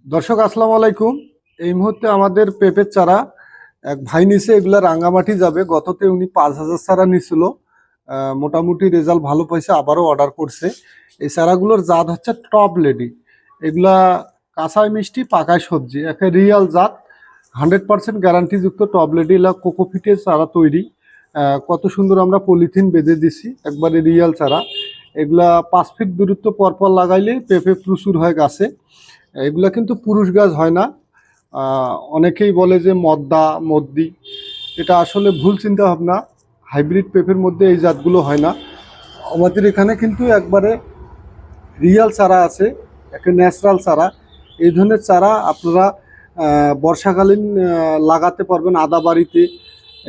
দর্শক আসসালামু আলাইকুম। এই মুহূর্তে আমাদের পেঁপের চারা এক ভাই নিছে, এগুলা রাঙ্গামাটি যাবে। গততে উনি 5,000 চারা নিছিল, মোটামুটি রেজাল্ট ভালো পাইছে, আবারও অর্ডার করছে। এই চারাগুলোর জাত হচ্ছে টপ লেডি। এগুলা কাঁচায় মিষ্টি, পাকায় সবজি, একটা রিয়াল জাত, 100% গ্যারান্টিযুক্ত টপ লেডি। এগুলা কোকোপিটের চারা তৈরি। কত সুন্দর আমরা পলিথিন বেঁধে দিছি, একবারে রিয়াল চারা। এগুলা 5 ফিট দূরত্ব পরপর লাগাইলে পেঁপে প্রচুর হয় গাছে। এগুলা কিন্তু পুরুষ গাছ হয় না। অনেকেই বলে যে মদ্দি, এটা আসলে ভুল চিন্তা ভাবনা। হাইব্রিড পেঁপের মধ্যে এই জাতগুলো হয় না। আমাদের এখানে কিন্তু একবারে রিয়াল চারা আছে, একটা ন্যাচারাল চারা। এই ধরনের চারা আপনারা বর্ষাকালীন লাগাতে পারবেন আদা বাড়িতে,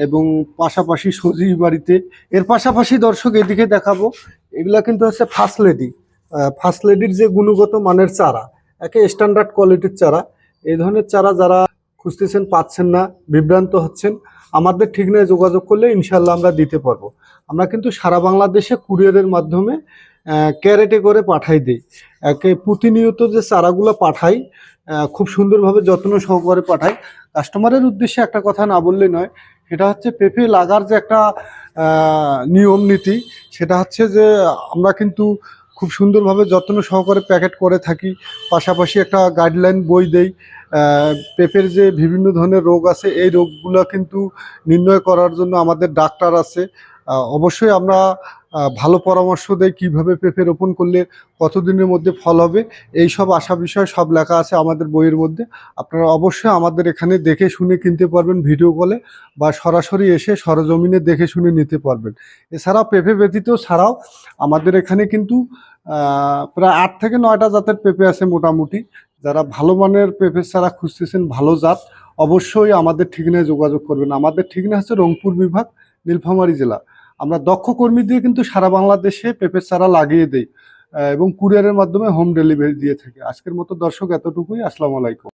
এবং পাশাপাশি সবজি বাড়িতে। এর পাশাপাশি দর্শক এদিকে দেখাবো, এগুলা কিন্তু হচ্ছে ফার্স্ট লেডি। ফার্স্ট লেডির যে গুণগত মানের চারা, একে স্ট্যান্ডার্ড কোয়ালিটির চারা। এই ধরনের চারা যারা খুঁজতেছেন, পাচ্ছেন না, বিভ্রান্ত হচ্ছেন, আমাদের ঠিকানায় যোগাযোগ করলে ইনশাল্লাহ আমরা দিতে পারবো। আমরা কিন্তু সারা বাংলাদেশে কুরিয়ারের মাধ্যমে ক্যারেটে করে পাঠাই দিই। একে প্রতিনিয়ত যে চারাগুলো পাঠাই, খুব সুন্দরভাবে যত্ন সহকারে পাঠাই। কাস্টমারের উদ্দেশ্যে একটা কথা না বললে নয়, সেটা হচ্ছে পেঁপে লাগার যে একটা নিয়ম নীতি, সেটা হচ্ছে যে আমরা কিন্তু খুব সুন্দরভাবে যত্ন সহকারে প্যাকেট করে থাকি। পাশাপাশি একটা গাইডলাইন বই দেই। পেঁপের যে বিভিন্ন ধরনের রোগ আছে, এই রোগগুলো কিন্তু নির্ণয় করার জন্য আমাদের ডাক্তার আছে। অবশ্যই আমরা ভালো পরামর্শ দেই কিভাবে পেঁপে রোপণ করলে কতদিনের মধ্যে ফল হবে। এই সব আশা বিষয় সব লেখা আছে আমাদের বইয়ের মধ্যে। আপনারা অবশ্যই আমাদের এখানে দেখে শুনে কিনতে পারবেন, ভিডিও কলে বা সরাসরি এসে সরজমিনে দেখে শুনে নিতে পারবেন। এছাড়া পেঁপে ব্যতীত ছাড়াও আমাদের এখানে কিন্তু প্রায় 8 থেকে 9টা জাতের পেঁপে আছে মোটামুটি। যারা ভালো মানের পেঁপে চারা খুঁজতেছেন, ভালো জাত, অবশ্যই আমাদের ঠিকানায় যোগাযোগ করবেন। আমাদের ঠিকানা হচ্ছে রংপুর বিভাগ, নীলফামারী জেলা। আমরা দক্ষ কর্মী দিয়ে কিন্তু সারা বাংলাদেশে পেঁপের চারা লাগিয়ে দেই, এবং কুরিয়ারের মাধ্যমে হোম ডেলিভারি দিয়ে থাকি। আজকের মতো দর্শক এতটুকুই। আসসালামু আলাইকুম।